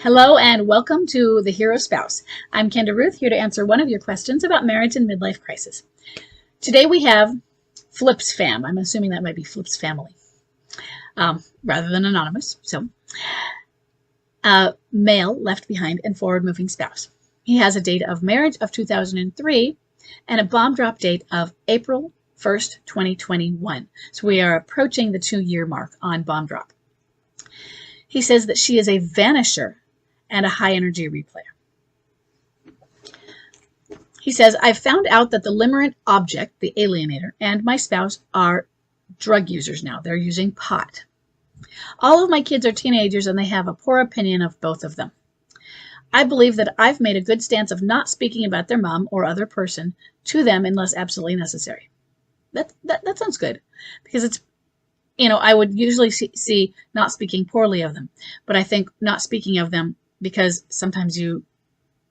Hello and welcome to The Hero Spouse. I'm Kenda Ruth, here to answer one of your questions about marriage and midlife crisis. Today we have Flip's fam. I'm assuming that might be Flip's family, rather than anonymous. So, male, left behind, and forward-moving spouse. He has a date of marriage of 2003 and a bomb drop date of April 1st, 2021. So we are approaching the 2-year mark on bomb drop. He says that she is a vanisher and a high-energy replayer. He says, I've found out that the Limerent Object, the alienator, and my spouse are drug users now. They're using pot. All of my kids are teenagers, and they have a poor opinion of both of them. I believe that I've made a good stance of not speaking about their mom or other person to them unless absolutely necessary. That sounds good, because it's, I would usually see not speaking poorly of them, but I think not speaking of them because sometimes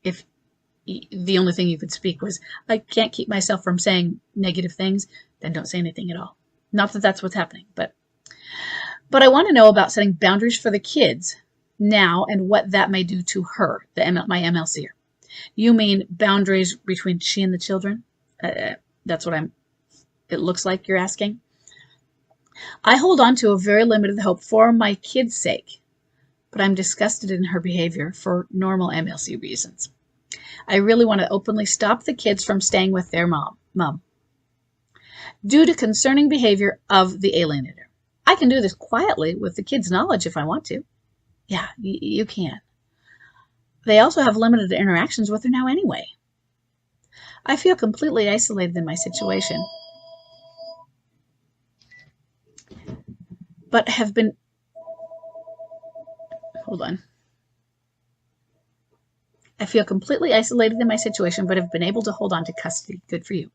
if the only thing you could speak was, I can't keep myself from saying negative things, then don't say anything at all. Not that that's what's happening, but I want to know about setting boundaries for the kids now and what that may do to her, my MLCer. You mean boundaries between she and the children? That's what it looks like you're asking. I hold on to a very limited hope for my kids' sake, but I'm disgusted in her behavior for normal MLC reasons. I really want to openly stop the kids from staying with their mom due to concerning behavior of the alienator. I can do this quietly with the kids' knowledge if I want to. Yeah, you can. They also have limited interactions with her now anyway. I feel completely isolated in my situation, but have been, I feel completely isolated in my situation, but have been able to hold on to custody. Good for you.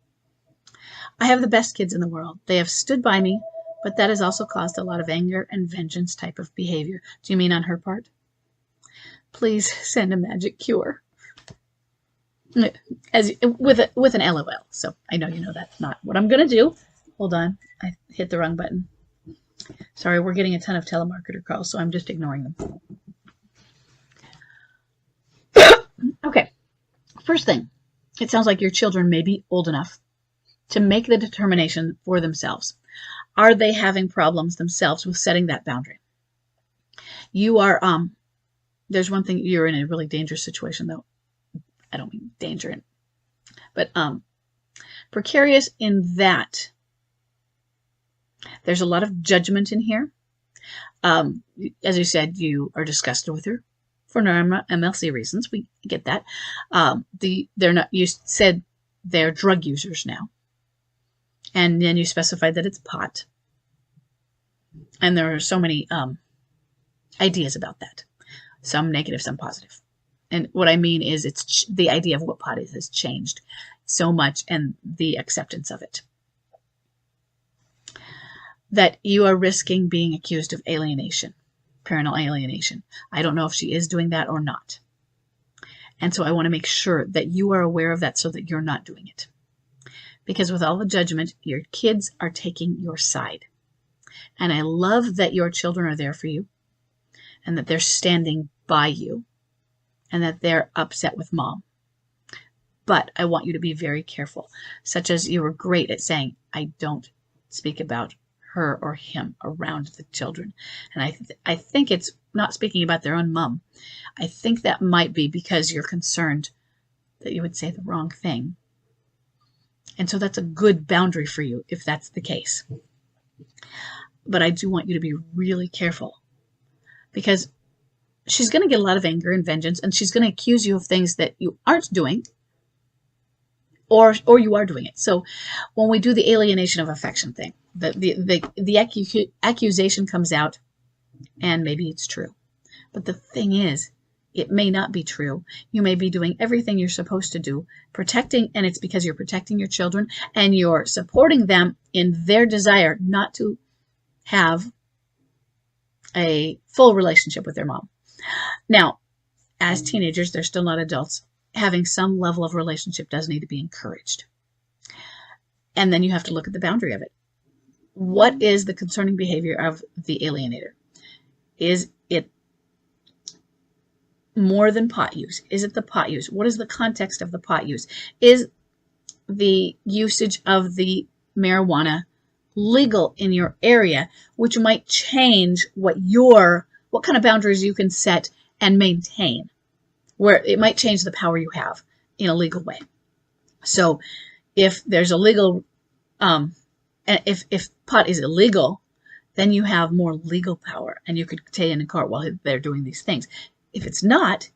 I have the best kids in the world. They have stood by me, but that has also caused a lot of anger and vengeance type of behavior. Do you mean on her part? Please send a magic cure. With an LOL. So I know you know that's not what I'm going to do. Hold on. I hit the wrong button. Sorry, we're getting a ton of telemarketer calls, so I'm just ignoring them. Okay, first thing, it sounds like your children may be old enough to make the determination for themselves. Are they having problems themselves with setting that boundary? You are, there's one thing, you're in a really dangerous situation, though. I don't mean danger, but precarious in that there's a lot of judgment in here. As you said, you are disgusted with her for normal MLC reasons. We get that. They're not. You said they're drug users now, and then you specified that it's pot. And there are so many ideas about that. Some negative, some positive. And what I mean is, it's the idea of what pot is has changed so much, and the acceptance of it. That you are risking being accused of alienation, parental alienation. I don't know if she is doing that or not. And so I want to make sure that you are aware of that so that you're not doing it. Because with all the judgment, your kids are taking your side. And I love that your children are there for you, and that they're standing by you, and that they're upset with mom. But I want you to be very careful, such as you were great at saying, I don't speak about her or him around the children. And I think it's not speaking about their own mom. I think that might be because you're concerned that you would say the wrong thing. And so that's a good boundary for you if that's the case. But I do want you to be really careful, because she's going to get a lot of anger and vengeance, and she's going to accuse you of things that you aren't doing, or you are doing it. So when we do the alienation of affection thing, the accusation comes out, and maybe it's true. But the thing is, it may not be true. You may be doing everything you're supposed to do, and it's because you're protecting your children, and you're supporting them in their desire not to have a full relationship with their mom. Now, as teenagers, they're still not adults. Having some level of relationship does need to be encouraged. And then you have to look at the boundary of it. What is the concerning behavior of the alienator? Is it more than pot use? Is it the pot use? What is the context of the pot use? Is the usage of the marijuana legal in your area, which might change what kind of boundaries you can set and maintain, where it might change the power you have in a legal way. So if there's a legal, if pot is illegal, then you have more legal power and you could stay in a court while they're doing these things. If it's not,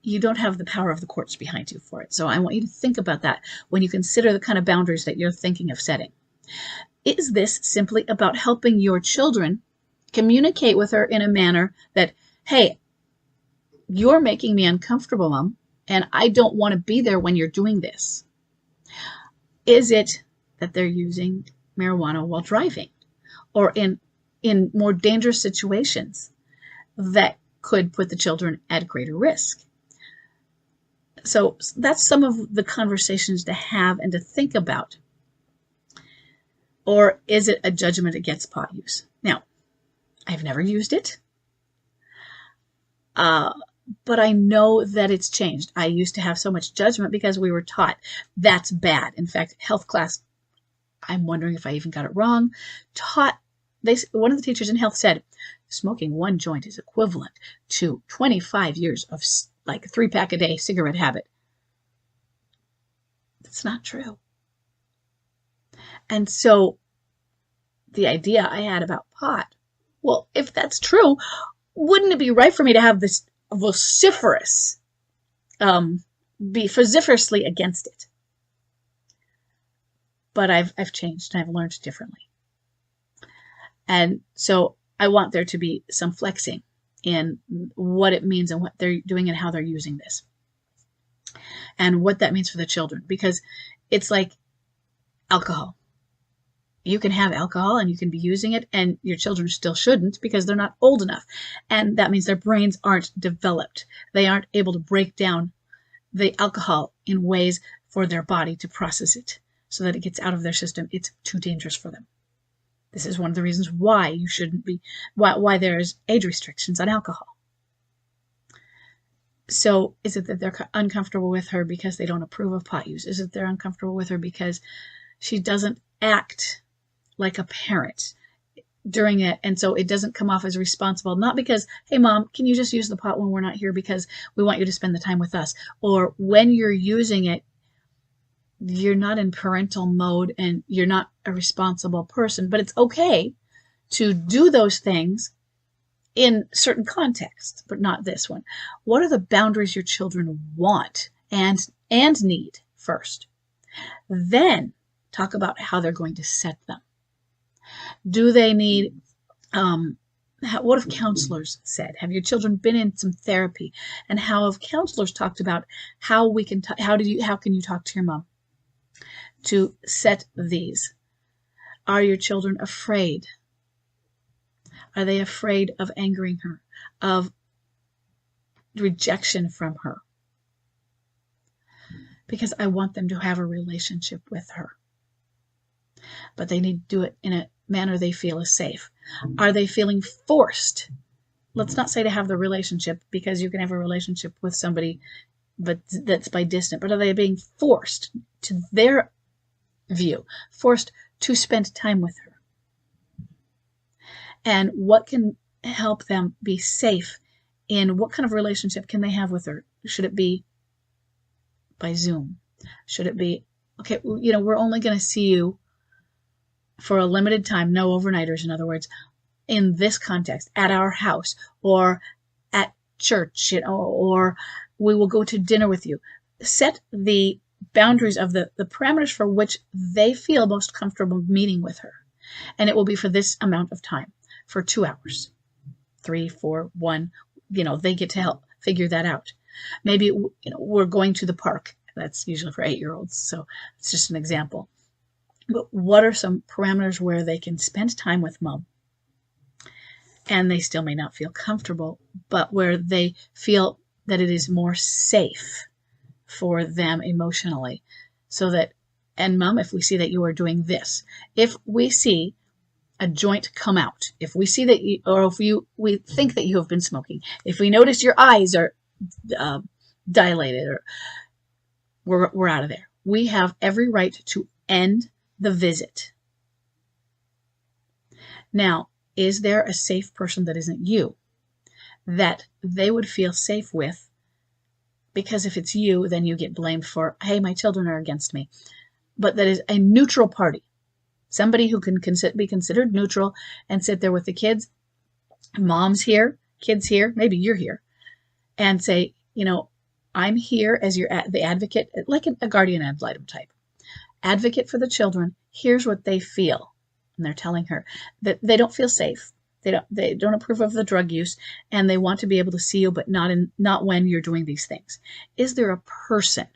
you don't have the power of the courts behind you for it. So I want you to think about that when you consider the kind of boundaries that you're thinking of setting. Is this simply about helping your children communicate with her in a manner that, hey, you're making me uncomfortable, Mom, and I don't want to be there when you're doing this? Is it that they're using marijuana while driving or in more dangerous situations that could put the children at greater risk? So that's some of the conversations to have and to think about. Or is it a judgment against pot use? Now, I've never used it, but I know that it's changed. I used to have so much judgment because we were taught that's bad. In fact, health class, I'm wondering if I even got it wrong, one of the teachers in health said, smoking one joint is equivalent to 25 years of like a 3-pack a day cigarette habit. That's not true. And so the idea I had about pot, well, if that's true, wouldn't it be right for me to have this vociferous, be vociferously against it? But I've changed and I've learned differently. And so I want there to be some flexing in what it means and what they're doing and how they're using this. And what that means for the children. Because it's like alcohol. You can have alcohol and you can be using it, and your children still shouldn't because they're not old enough. And that means their brains aren't developed. They aren't able to break down the alcohol in ways for their body to process it so that it gets out of their system. It's too dangerous for them. This is one of the reasons why you shouldn't be, why there's age restrictions on alcohol. So is it that they're uncomfortable with her because they don't approve of pot use? Is it they're uncomfortable with her because she doesn't act like a parent during it, and so it doesn't come off as responsible? Not because, hey, Mom, can you just use the pot when we're not here because we want you to spend the time with us? Or when you're using it, you're not in parental mode and you're not a responsible person. But it's okay to do those things in certain contexts, but not this one. What are the boundaries your children want and need first? Then talk about how they're going to set them. Do they need, what have counselors said? Have your children been in some therapy? And how have counselors talked about how we can, how can you talk to your mom to set these? Are your children afraid? Are they afraid of angering her, of rejection from her? Because I want them to have a relationship with her. But they need to do it in a manner they feel is safe. Are they feeling forced? Let's not say to have the relationship, because you can have a relationship with somebody, but that's by distance. But are they being forced, to their view, forced to spend time with her? And what can help them be safe in what kind of relationship can they have with her? Should it be by Zoom? Should it be, okay, we're only going to see you for a limited time, no overnighters, in other words, in this context, at our house or at church, or we will go to dinner with you. Set the boundaries of the parameters for which they feel most comfortable meeting with her. And it will be for this amount of time, for 2 hours, 3, 4, 1, they get to help figure that out. Maybe, we're going to the park. That's usually for 8-year-olds. So it's just an example. But what are some parameters where they can spend time with Mom and they still may not feel comfortable, but where they feel that it is more safe for them emotionally? So that, and Mom, if we see that you are doing this, if we see a joint come out, if we see that you, or if we think that you have been smoking, if we notice your eyes are dilated, or we're out of there. We have every right to end the visit. Now, is there a safe person that isn't you that they would feel safe with? Because if it's you, then you get blamed for, hey, my children are against me. But that is a neutral party. Somebody who can be considered neutral and sit there with the kids. Mom's here, kids here, maybe you're here. And say, you know, I'm here as the advocate, like a guardian ad litem type. Advocate for the children. Here's what they feel. And they're telling her that they don't feel safe. They don't approve of the drug use, and they want to be able to see you, but not when you're doing these things. Is there a person?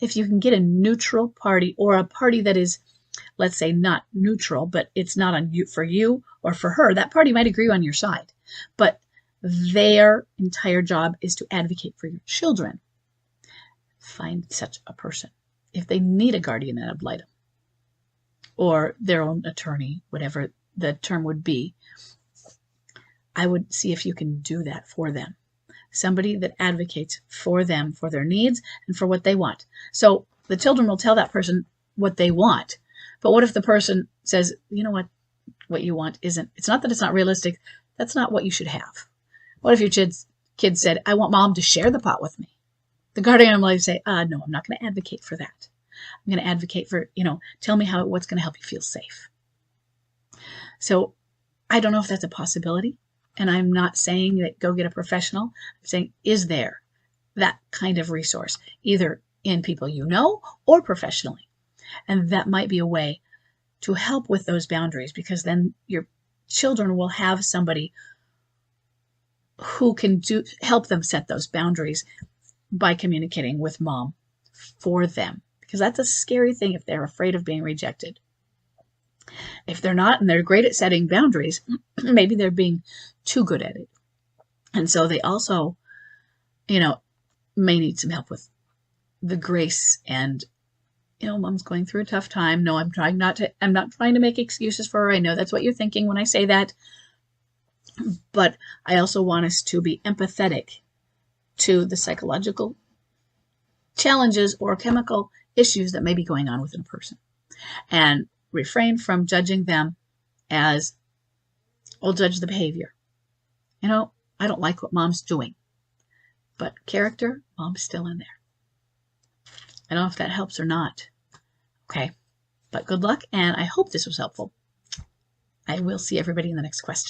If you can get a neutral party, or a party that is, let's say, not neutral, but it's not on you for you or for her, that party might agree on your side, but their entire job is to advocate for your children. Find such a person. If they need a guardian ad litem or their own attorney, whatever the term would be, I would see if you can do that for them. Somebody that advocates for them, for their needs, and for what they want. So the children will tell that person what they want. But what if the person says, you know what you want isn't, it's not that it's not realistic, that's not what you should have. What if your kids said, I want mom to share the pot with me? The guardian might say, no, I'm not going to advocate for that. I'm going to advocate for, tell me what's going to help you feel safe. So I don't know if that's a possibility. And I'm not saying that go get a professional. I'm saying, is there that kind of resource, either in people you know or professionally? And that might be a way to help with those boundaries, because then your children will have somebody who can help them set those boundaries by communicating with mom for them. Because that's a scary thing if they're afraid of being rejected. If they're not, and they're great at setting boundaries, maybe they're being too good at it. And so they also, may need some help with the grace and, mom's going through a tough time. No, I'm not trying to make excuses for her. I know that's what you're thinking when I say that. But I also want us to be empathetic to the psychological challenges or chemical issues that may be going on within a person, and refrain from judging them as, we'll judge the behavior. I don't like what mom's doing, but character, mom's still in there. I don't know if that helps or not. Okay, but good luck, and I hope this was helpful. I will see everybody in the next question.